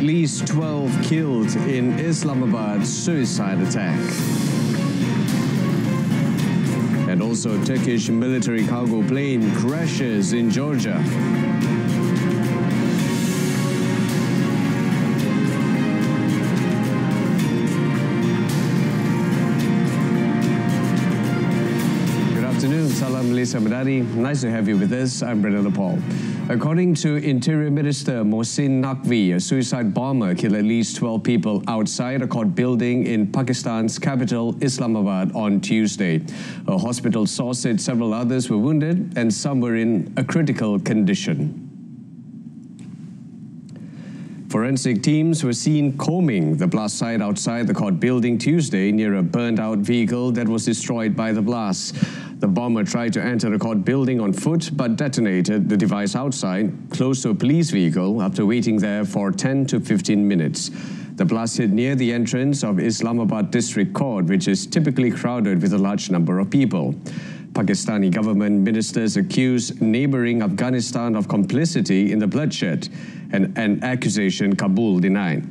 least 12 killed in Islamabad suicide attack. And also Turkish military cargo plane crashes in Georgia. Salam Malaysia Madani. Nice to have you with us. I'm Berita Paul. According to Interior Minister Mohsin Naqvi, a suicide bomber killed at least 12 people outside a court building in Pakistan's capital, Islamabad, on Tuesday. A hospital source said several others were wounded and some were in a critical condition. Forensic teams were seen combing the blast site outside the court building Tuesday near a burned-out vehicle that was destroyed by the blast. The bomber tried to enter the court building on foot but detonated the device outside, close to a police vehicle, after waiting there for 10 to 15 minutes. The blast hit near the entrance of Islamabad District Court, which is typically crowded with a large number of people. Pakistani government ministers accuse neighboring Afghanistan of complicity in the bloodshed, an accusation Kabul denied.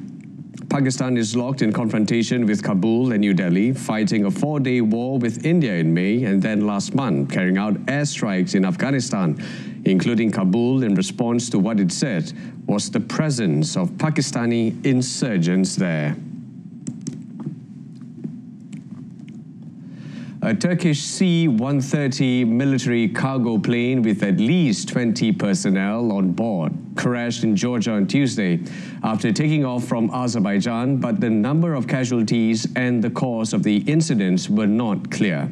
Pakistan is locked in confrontation with Kabul and New Delhi, fighting a 4-day war with India in May and then last month carrying out airstrikes in Afghanistan, including Kabul, in response to what it said was the presence of Pakistani insurgents there. A Turkish C-130 military cargo plane with at least 20 personnel on board crashed in Georgia on Tuesday after taking off from Azerbaijan, but the number of casualties and the cause of the incidents were not clear.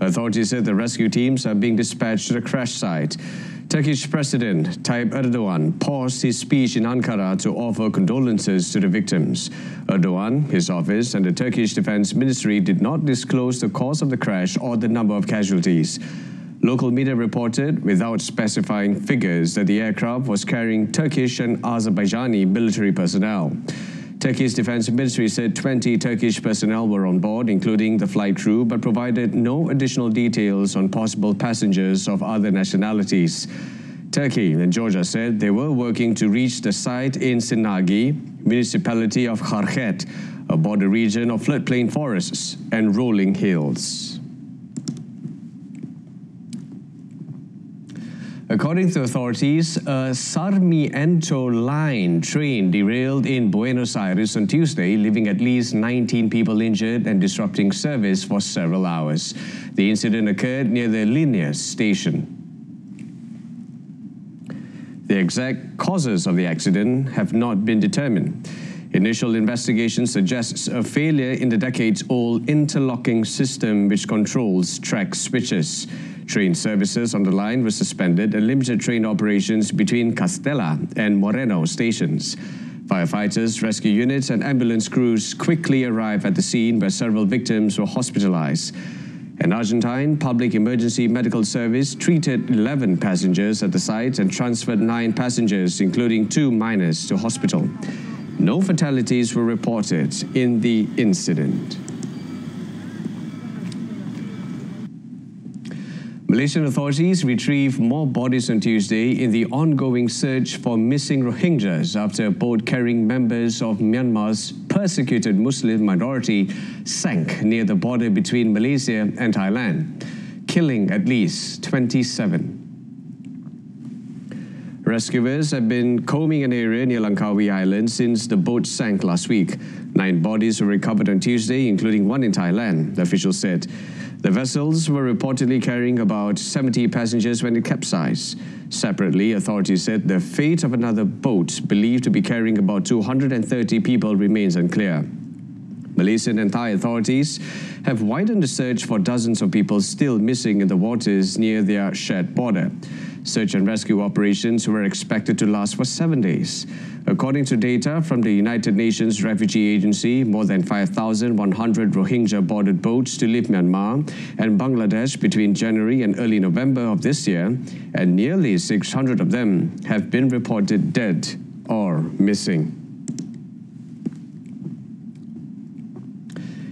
Authorities said the rescue teams are being dispatched to the crash site. Turkish President Tayyip Erdogan paused his speech in Ankara to offer condolences to the victims. Erdogan, his office, and the Turkish Defense Ministry did not disclose the cause of the crash or the number of casualties. Local media reported, without specifying figures, that the aircraft was carrying Turkish and Azerbaijani military personnel. Turkey's Defense Ministry said 20 Turkish personnel were on board, including the flight crew, but provided no additional details on possible passengers of other nationalities. Turkey and Georgia said they were working to reach the site in Sinagi, municipality of Rakyat, a border region of floodplain forests and rolling hills. According to authorities, a Sarmiento line train derailed in Buenos Aires on Tuesday, leaving at least 19 people injured and disrupting service for several hours. The incident occurred near the Liniers station. The exact causes of the accident have not been determined. Initial investigation suggests a failure in the decades-old interlocking system which controls track switches. Train services on the line were suspended and limited train operations between Castella and Moreno stations. Firefighters, rescue units and ambulance crews quickly arrived at the scene where several victims were hospitalized. An Argentine Public Emergency Medical Service treated 11 passengers at the site and transferred 9 passengers, including 2 minors, to hospital. No fatalities were reported in the incident. Malaysian authorities retrieved more bodies on Tuesday in the ongoing search for missing Rohingyas after a boat carrying members of Myanmar's persecuted Muslim minority sank near the border between Malaysia and Thailand, killing at least 27. Rescuers have been combing an area near Langkawi Island since the boat sank last week. 9 bodies were recovered on Tuesday, including 1 in Thailand, the officials said. The vessels were reportedly carrying about 70 passengers when it capsized. Separately, authorities said the fate of another boat believed to be carrying about 230 people remains unclear. Malaysian and Thai authorities have widened the search for dozens of people still missing in the waters near their shared border. Search and rescue operations were expected to last for 7 days. According to data from the United Nations Refugee Agency, more than 5,100 Rohingya boarded boats to leave Myanmar and Bangladesh between January and early November of this year, and nearly 600 of them have been reported dead or missing.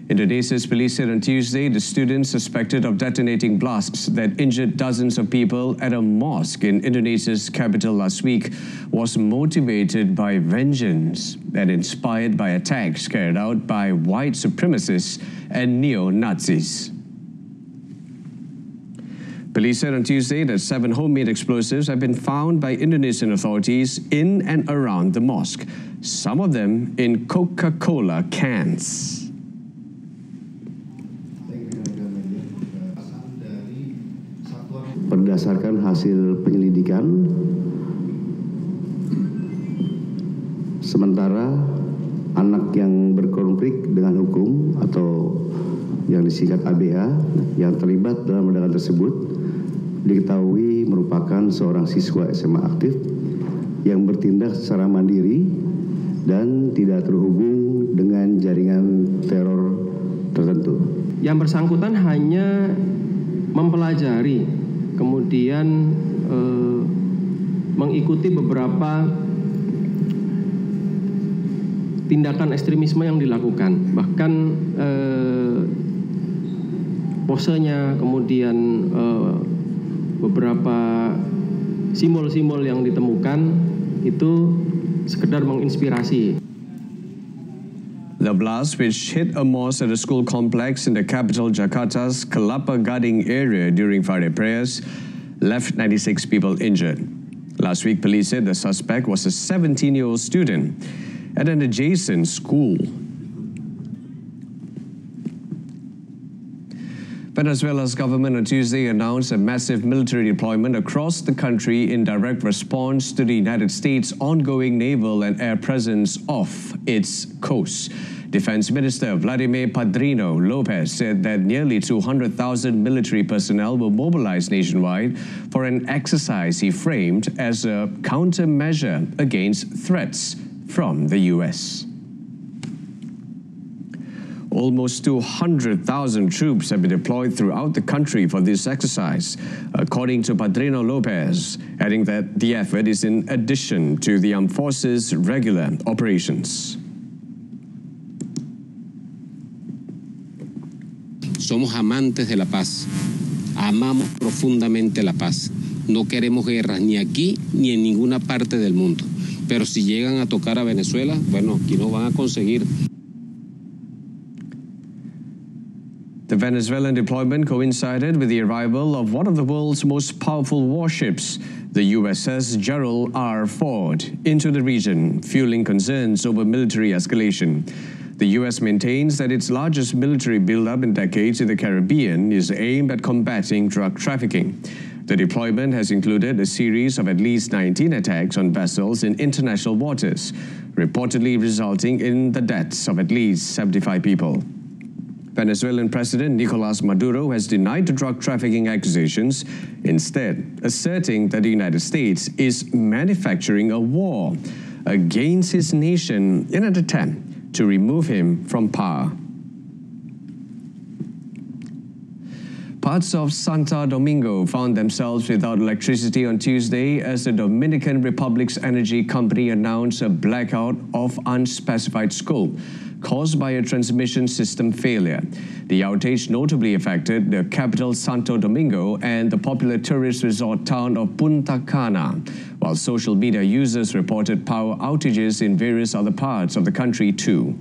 Indonesia's police said on Tuesday the student suspected of detonating blasts that injured dozens of people at a mosque in Indonesia's capital last week was motivated by vengeance and inspired by attacks carried out by white supremacists and neo-Nazis. Police said on Tuesday that 7 homemade explosives have been found by Indonesian authorities in and around the mosque, some of them in Coca-Cola cans. Berdasarkan hasil penyelidikan, sementara anak yang berkonflik dengan hukum atau yang disingkat ABH yang terlibat dalam ledakan tersebut diketahui merupakan seorang siswa SMA aktif yang bertindak secara mandiri dan tidak terhubung dengan jaringan teror tertentu. Yang bersangkutan hanya mempelajari, kemudian mengikuti beberapa tindakan ekstremisme yang dilakukan. Bahkan posenya, kemudian beberapa simbol-simbol yang ditemukan itu sekedar menginspirasi. The blast, which hit a mosque at a school complex in the capital Jakarta's Kelapa Gading area during Friday prayers, left 96 people injured. Last week, police said the suspect was a 17-year-old student at an adjacent school. Venezuela's government on Tuesday announced a massive military deployment across the country in direct response to the United States' ongoing naval and air presence off its coast. Defense Minister Vladimir Padrino Lopez said that nearly 200,000 military personnel will mobilize nationwide for an exercise he framed as a countermeasure against threats from the U.S. Almost 200,000 troops have been deployed throughout the country for this exercise, according to Padrino Lopez, adding that the effort is in addition to the armed forces' regular operations. Somos amantes de la paz. Amamos profundamente la paz. No queremos guerras ni aquí ni en ninguna parte del mundo. Pero si llegan a tocar a Venezuela, bueno, aquí nos van a conseguir. The Venezuelan deployment coincided with the arrival of one of the world's most powerful warships, the USS Gerald R. Ford, into the region, fueling concerns over military escalation. The U.S. maintains that its largest military buildup in decades in the Caribbean is aimed at combating drug trafficking. The deployment has included a series of at least 19 attacks on vessels in international waters, reportedly resulting in the deaths of at least 75 people. Venezuelan President Nicolas Maduro has denied the drug trafficking accusations, instead asserting that the United States is manufacturing a war against his nation in an attempt to remove him from power. Parts of Santo Domingo found themselves without electricity on Tuesday as the Dominican Republic's energy company announced a blackout of unspecified scope caused by a transmission system failure. The outage notably affected the capital Santo Domingo and the popular tourist resort town of Punta Cana, while social media users reported power outages in various other parts of the country too.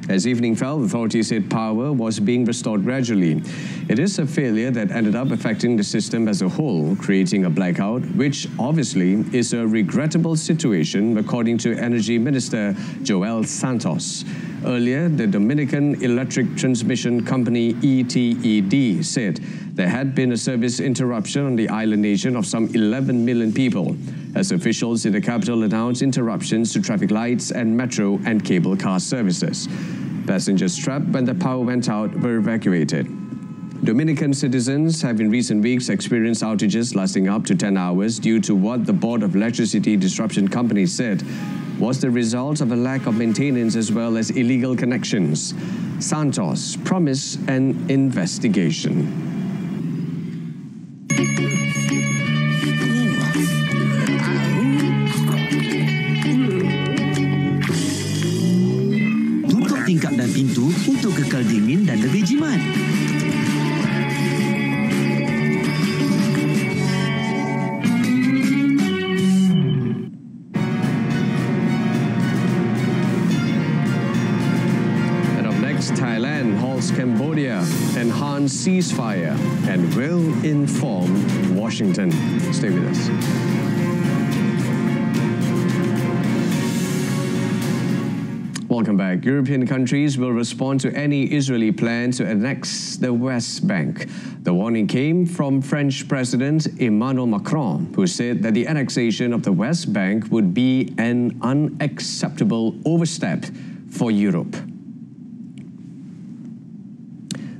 As evening fell, authorities said power was being restored gradually. It is a failure that ended up affecting the system as a whole, creating a blackout, which obviously is a regrettable situation, according to Energy Minister Joel Santos. Earlier, the Dominican Electric Transmission Company ETED said there had been a service interruption on the island nation of some 11 million people, as officials in the capital announced interruptions to traffic lights and metro and cable car services. Passengers trapped when the power went out were evacuated. Dominican citizens have in recent weeks experienced outages lasting up to 10 hours due to what the Board of Electricity Disruption Company said was the result of a lack of maintenance as well as illegal connections. Santos promised an investigation. pintu untuk kekal dingin dan lebih jimat. Thailand halts Cambodia, enhance ceasefire, and will inform Washington. Stay with us. Welcome back. European countries will respond to any Israeli plan to annex the West Bank. The warning came from French President Emmanuel Macron, who said that the annexation of the West Bank would be an unacceptable overstep for Europe.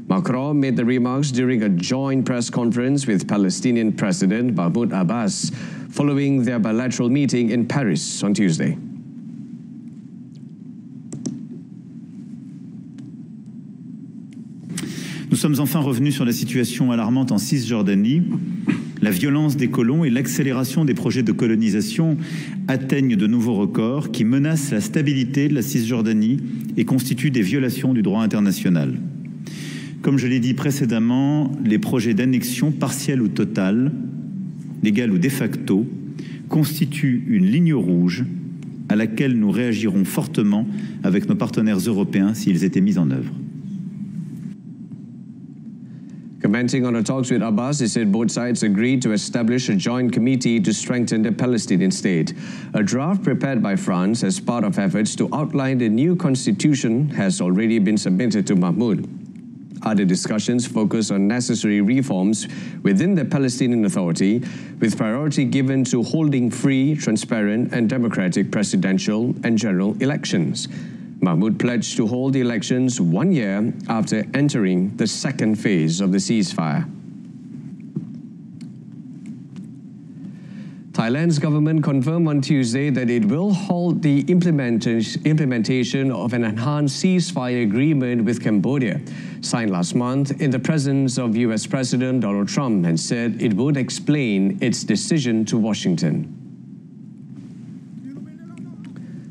Macron made the remarks during a joint press conference with Palestinian President Mahmoud Abbas following their bilateral meeting in Paris on Tuesday. Nous sommes enfin revenus sur la situation alarmante en Cisjordanie. La violence des colons et l'accélération des projets de colonisation atteignent de nouveaux records qui menacent la stabilité de la Cisjordanie et constituent des violations du droit international. Comme je l'ai dit précédemment, les projets d'annexion partielle ou totale, légale ou de facto, constituent une ligne rouge à laquelle nous réagirons fortement avec nos partenaires européens s'ils étaient mis en œuvre. Commenting on the talks with Abbas, he said both sides agreed to establish a joint committee to strengthen the Palestinian state. A draft prepared by France as part of efforts to outline the new constitution has already been submitted to Mahmoud. Other discussions focus on necessary reforms within the Palestinian Authority, with priority given to holding free, transparent and democratic presidential and general elections. Mahmoud pledged to hold the elections 1 year after entering the second phase of the ceasefire. Thailand's government confirmed on Tuesday that it will halt the implementation of an enhanced ceasefire agreement with Cambodia, signed last month in the presence of US President Donald Trump, and said it would explain its decision to Washington.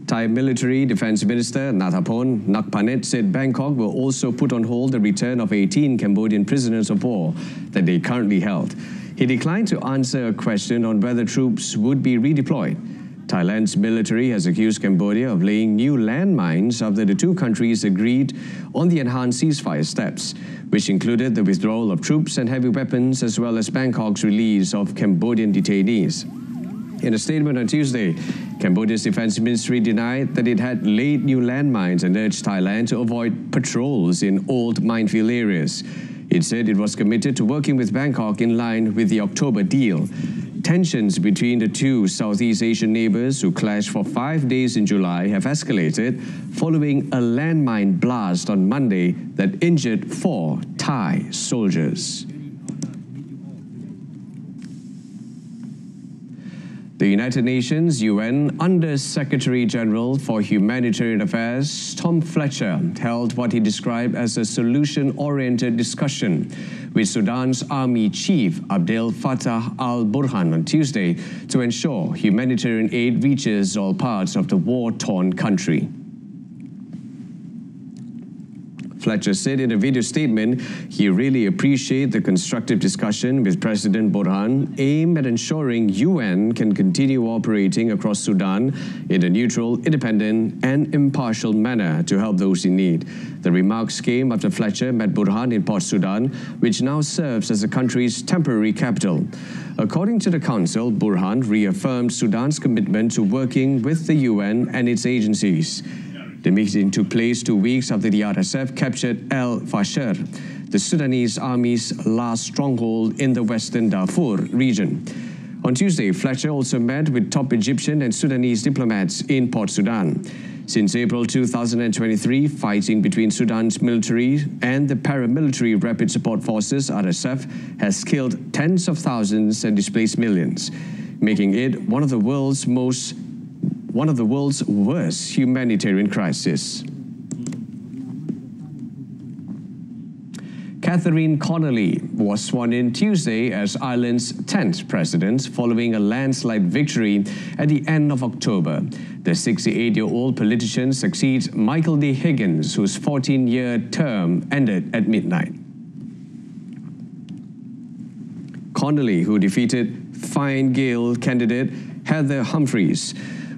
Thai Military Defense Minister Nathapon Nakpanet said Bangkok will also put on hold the return of 18 Cambodian prisoners of war that they currently held. He declined to answer a question on whether troops would be redeployed. Thailand's military has accused Cambodia of laying new landmines after the two countries agreed on the enhanced ceasefire steps, which included the withdrawal of troops and heavy weapons as well as Bangkok's release of Cambodian detainees. In a statement on Tuesday, Cambodia's defense ministry denied that it had laid new landmines and urged Thailand to avoid patrols in old minefield areas. It said it was committed to working with Bangkok in line with the October deal. Tensions between the two Southeast Asian neighbors who clashed for 5 days in July have escalated following a landmine blast on Monday that injured 4 Thai soldiers. The United Nations UN Under-Secretary-General for Humanitarian Affairs, Tom Fletcher, held what he described as a solution-oriented discussion with Sudan's Army Chief Abdel Fattah al-Burhan on Tuesday to ensure humanitarian aid reaches all parts of the war-torn country. Fletcher said in a video statement he really appreciated the constructive discussion with President Burhan aimed at ensuring UN can continue operating across Sudan in a neutral, independent and impartial manner to help those in need. The remarks came after Fletcher met Burhan in Port Sudan, which now serves as the country's temporary capital. According to the Council, Burhan reaffirmed Sudan's commitment to working with the UN and its agencies. The meeting took place 2 weeks after the RSF captured El Fasher, the Sudanese army's last stronghold in the western Darfur region. On Tuesday, Fletcher also met with top Egyptian and Sudanese diplomats in Port Sudan. Since April 2023, fighting between Sudan's military and the paramilitary Rapid Support Forces, RSF, has killed tens of thousands and displaced millions, making it one of the world's worst humanitarian crises. Catherine Connolly was sworn in Tuesday as Ireland's 10th president following a landslide victory at the end of October. The 68-year-old politician succeeds Michael D. Higgins, whose 14-year term ended at midnight. Connolly, who defeated Fine Gael candidate Heather Humphreys,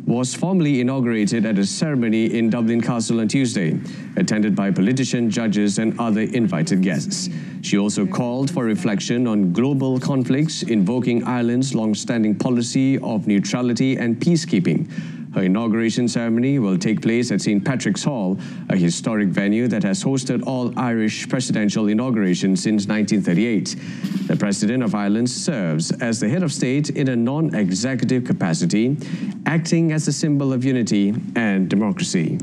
was formally inaugurated at a ceremony in Dublin Castle on Tuesday, attended by politicians, judges and other invited guests. She also called for reflection on global conflicts, invoking Ireland's long-standing policy of neutrality and peacekeeping. Her inauguration ceremony will take place at St. Patrick's Hall, a historic venue that has hosted all Irish presidential inaugurations since 1938. The President of Ireland serves as the head of state in a non-executive capacity, acting as a symbol of unity and democracy.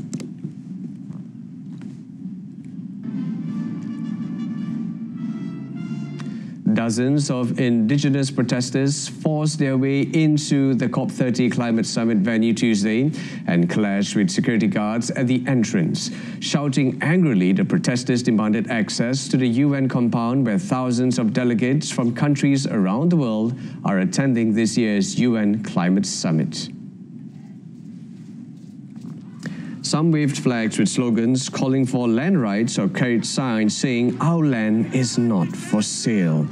Dozens of indigenous protesters forced their way into the COP30 climate summit venue Tuesday and clashed with security guards at the entrance. Shouting angrily, the protesters demanded access to the UN compound where thousands of delegates from countries around the world are attending this year's UN climate summit. Some waved flags with slogans calling for land rights or carried signs saying, "Our land is not for sale."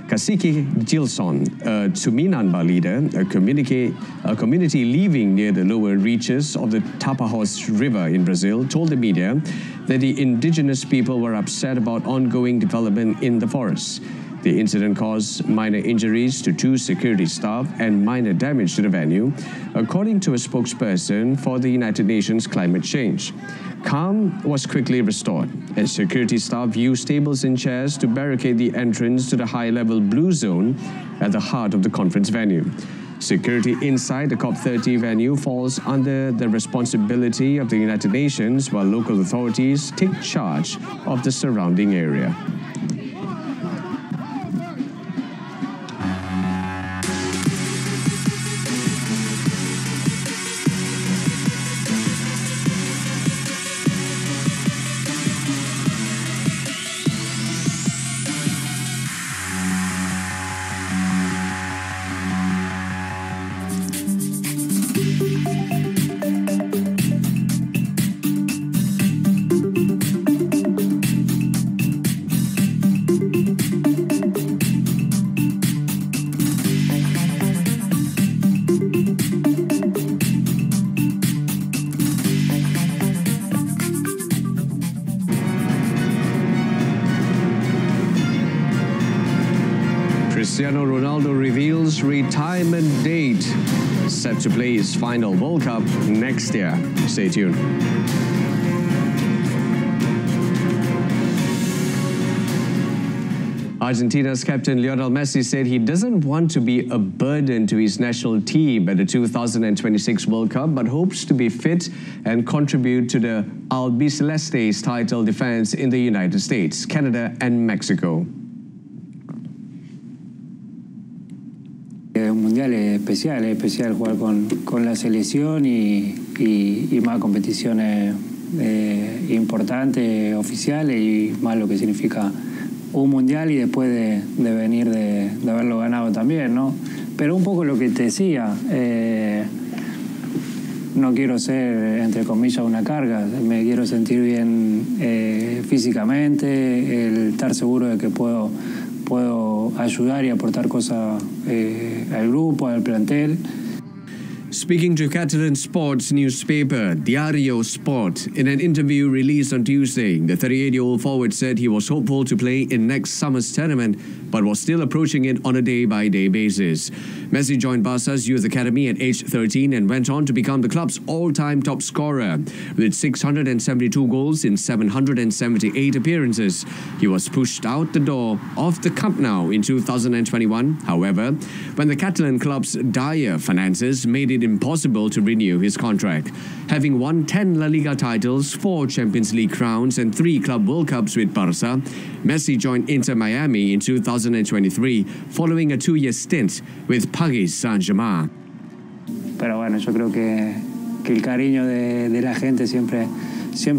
Kasih Gilson, a Tuminanba leader, a community living near the lower reaches of the Tapajós River in Brazil, told the media that the indigenous people were upset about ongoing development in the forest. The incident caused minor injuries to 2 security staff and minor damage to the venue, according to a spokesperson for the United Nations Climate Change. Calm was quickly restored, and security staff used tables and chairs to barricade the entrance to the high-level blue zone at the heart of the conference venue. Security inside the COP30 venue falls under the responsibility of the United Nations, while local authorities take charge of the surrounding area. Cristiano Ronaldo reveals retirement date, set to play his final World Cup next year. Stay tuned. Argentina's captain Lionel Messi said he doesn't want to be a burden to his national team at the 2026 World Cup, but hopes to be fit and contribute to the Albiceleste's title defense in the United States, Canada and Mexico. Un mundial es especial jugar con la selección y más competiciones importantes, oficiales, y más lo que significa un mundial y después de venir de haberlo ganado también, ¿no? Pero un poco lo que te decía, no quiero ser, entre comillas, una carga, me quiero sentir bien físicamente, el estar seguro de que puedo ayudar y aportar cosas al grupo, al plantel. Speaking to Catalan sports newspaper Diario Sport in an interview released on Tuesday, the 38-year-old forward said he was hopeful to play in next summer's tournament, but was still approaching it on a day-by-day basis. Messi joined Barca's youth academy at age 13 and went on to become the club's all-time top scorer. With 672 goals in 778 appearances, he was pushed out the door of the Camp Nou in 2021. However, when the Catalan club's dire finances made it impossible to renew his contract. Having won 10 La Liga titles, 4 Champions League crowns and 3 Club World Cups with Barca, Messi joined Inter Miami in 2023 following a 2-year stint with Paris Saint-Germain. Pero bueno, yo creo que el cariño de la gente siempre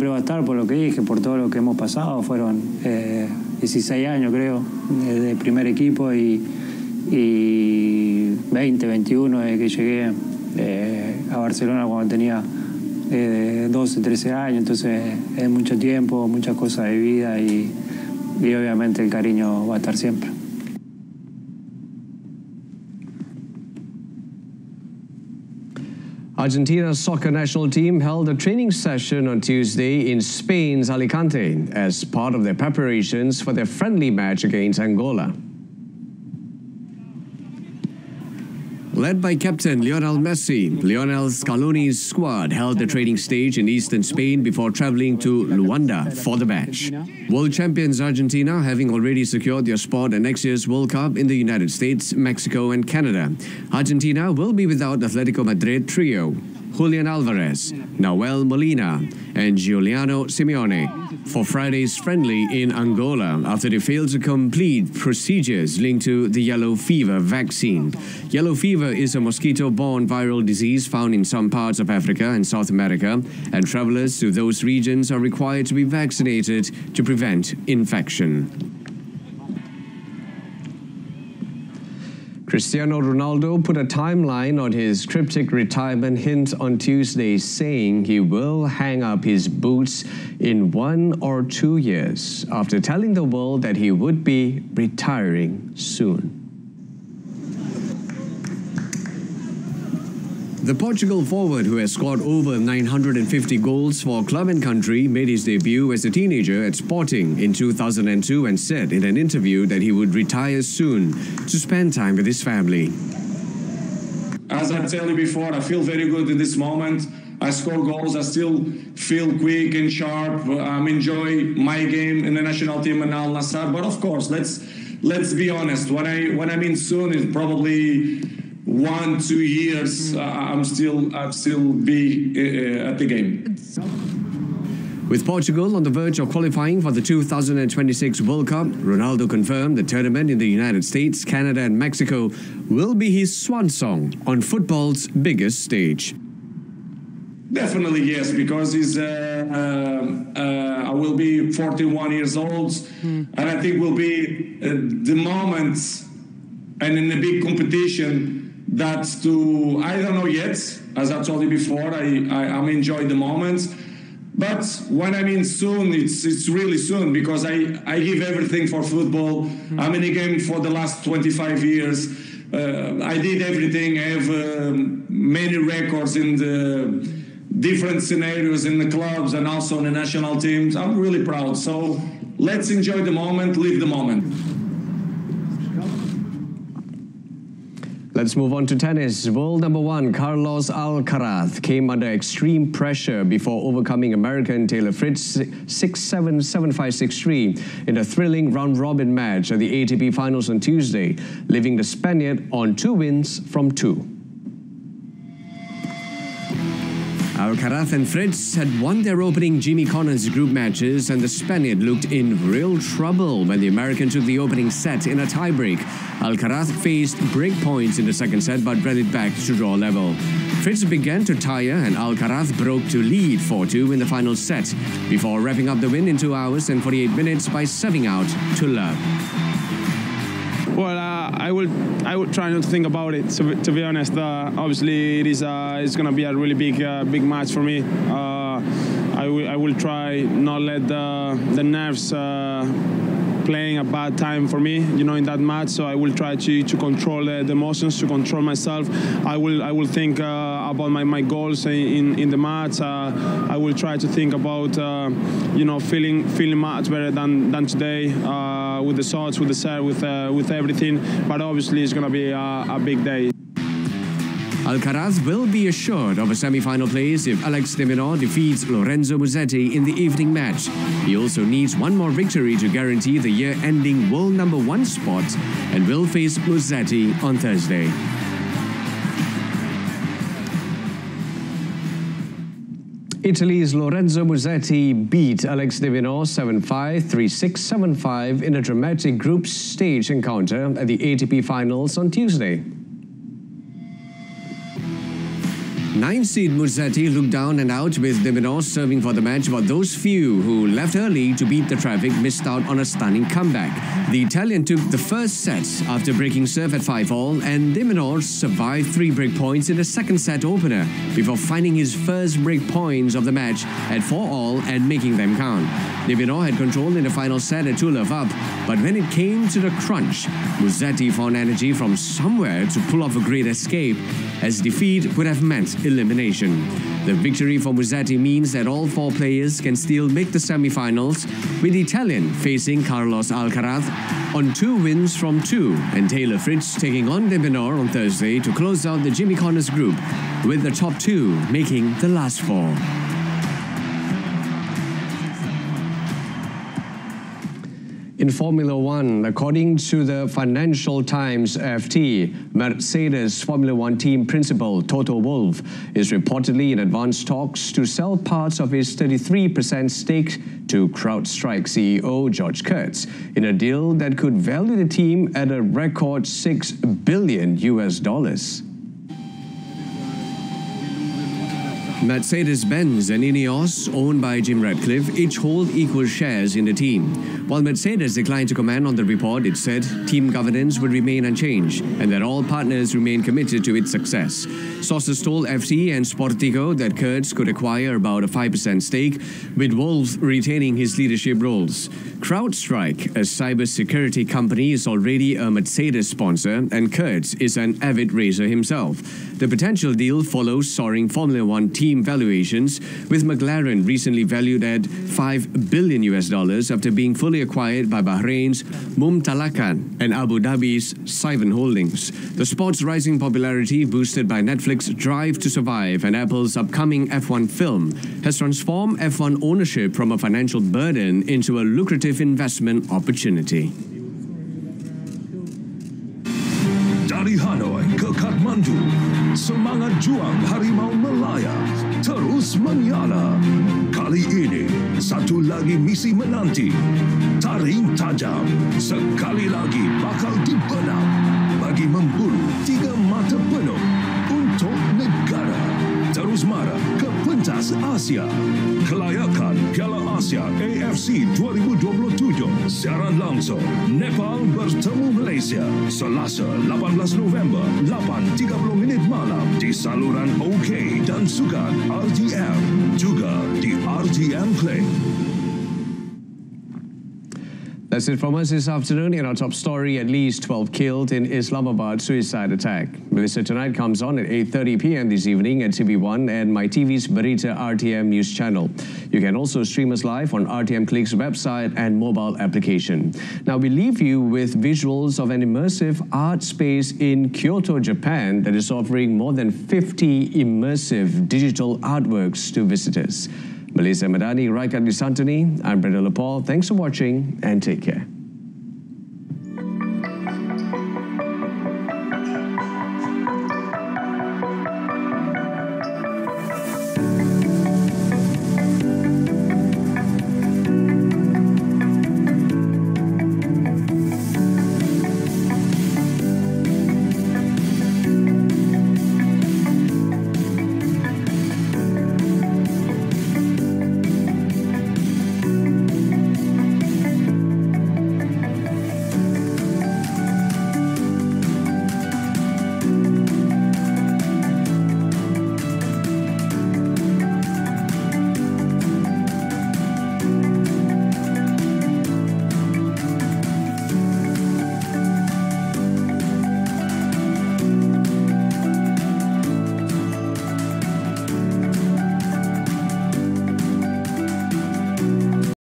va a estar por lo que dije, por todo lo que hemos pasado. Fueron 16 años creo, de primer equipo y 20, 21 desde que llegué a Barcelona cuando tenía 12, 13 años, entonces es mucho tiempo, muchas cosas de vida y obviamente el cariño va a estar siempre. Argentina's soccer national team held a training session on Tuesday in Spain's Alicante as part of their preparations for their friendly match against Angola. Led by captain Lionel Messi, Lionel Scaloni's squad held the training stage in eastern Spain before travelling to Luanda for the match. World champions Argentina having already secured their spot at next year's World Cup in the United States, Mexico and Canada. Argentina will be without Atletico Madrid trio, Julian Alvarez, Nahuel Molina and Giuliano Simeone for Friday's friendly in Angola after they failed to complete procedures linked to the yellow fever vaccine. Yellow fever is a mosquito-borne viral disease found in some parts of Africa and South America, and travelers to those regions are required to be vaccinated to prevent infection. Cristiano Ronaldo put a timeline on his cryptic retirement hint on Tuesday, saying he will hang up his boots in 1 or 2 years after telling the world that he would be retiring soon. The Portugal forward, who has scored over 950 goals for club and country, made his debut as a teenager at Sporting in 2002 and said in an interview that he would retire soon to spend time with his family. As I tell you before, I feel very good in this moment. I score goals, I still feel quick and sharp. I'm enjoying my game in the national team and Al Nassr. But of course, let's be honest. When I mean soon, it's probably 1, 2 years. I'm still be at the game. With Portugal on the verge of qualifying for the 2026 World Cup, Ronaldo confirmed the tournament in the United States, Canada and Mexico will be his swan song on football's biggest stage. Definitely yes, because I will be 41 years old, and I think will be the moment, and in a big competition, that's to, I don't know yet, as I told you before, I'm enjoying the moment. But when I mean soon, it's really soon, because I give everything for football. I'm in the game for the last 25 years. I did everything. I have many records in the different scenarios in the clubs and also in the national teams. I'm really proud. So let's enjoy the moment, live the moment. Let's move on to tennis. World number 1 Carlos Alcaraz came under extreme pressure before overcoming American Taylor Fritz 6-7, 7-5, 6-3 in a thrilling round-robin match at the ATP Finals on Tuesday, leaving the Spaniard on 2 wins from 2. Alcaraz and Fritz had won their opening Jimmy Connors group matches, and the Spaniard looked in real trouble when the American took the opening set in a tiebreak. Alcaraz faced break points in the second set but brought it back to draw level. Fritz began to tire and Alcaraz broke to lead 4-2 in the final set before wrapping up the win in 2 hours and 48 minutes by serving out to love. Well, I will try not to think about it. To be honest, obviously it's going to be a really big match for me. I will try not let the nerves playing a bad time for me, in that match. So I will try to control the emotions, to control myself. I will think about my goals in the match. I will try to think about feeling much better than today with the shots, with the serve, with everything. But obviously it's going to be a big day. Alcaraz will be assured of a semi-final place if Alex de Minaur defeats Lorenzo Musetti in the evening match. He also needs one more victory to guarantee the year-ending world number 1 spot and will face Musetti on Thursday. Italy's Lorenzo Musetti beat Alex de Minaur 7-5, 3-6, 7-5 in a dramatic group stage encounter at the ATP Finals on Tuesday. 9-seed Muzzati looked down and out with de Minaur serving for the match, but those few who left early to beat the traffic missed out on a stunning comeback. The Italian took the first set after breaking serve at 5-all, and de Minaur survived 3 break points in the second set opener before finding his first break points of the match at 4-all and making them count. De Minaur had control in the final set at 2-love up, but when it came to the crunch, Muzzati found energy from somewhere to pull off a great escape, as defeat would have meant elimination. The victory for Muzzati means that all 4 players can still make the semi-finals, with the Italian facing Carlos Alcaraz on 2 wins from 2, and Taylor Fritz taking on de Minaur on Thursday to close out the Jimmy Connors group, with the top 2 making the last 4. In Formula One, according to the Financial Times FT, Mercedes Formula One team principal Toto Wolff is reportedly in advanced talks to sell parts of his 33% stake to CrowdStrike CEO George Kurtz in a deal that could value the team at a record $6 billion. Mercedes-Benz and Ineos, owned by Jim Ratcliffe, each hold equal shares in the team. While Mercedes declined to comment on the report, it said team governance would remain unchanged and that all partners remain committed to its success. Sources told FT and Sportico that Kurtz could acquire about a 5% stake, with Wolff retaining his leadership roles. CrowdStrike, a cybersecurity company, is already a Mercedes sponsor, and Kurtz is an avid racer himself. The potential deal follows soaring Formula One team valuations, with McLaren recently valued at $5 billion after being fully acquired by Bahrain's Mumtalakan and Abu Dhabi's Sivan Holdings. The sport's rising popularity, boosted by Netflix's Drive to Survive and Apple's upcoming F1 film, has transformed F1 ownership from a financial burden into a lucrative investment opportunity. Dari Hanoi ke Kathmandu, semangat juang Harimau Melaya terus menyala. Kali ini, satu lagi misi menanti. Taring tajam, sekali lagi bakal dibenam bagi memburu 3 mata penuh untuk negara. Terus marah ke pentas Asia. Kelayakan Piala Asia AFC 2027. Siaran langsung Nepal bertemu Malaysia Selasa 18 November 8.30 malam di saluran OK dan Sukan RTM, juga di RTM Play. That's it from us this afternoon. In our top story, at least 12 killed in Islamabad suicide attack. Malaysia Tonight comes on at 8:30 p.m. this evening at TV1 and MyTV's Berita RTM news channel. You can also stream us live on RTM Click's website and mobile application. Now we leave you with visuals of an immersive art space in Kyoto, Japan that is offering more than 50 immersive digital artworks to visitors. Malaysia Madani, Rakyat, Disantuni. I'm Brenda Lepore. Thanks for watching and take care.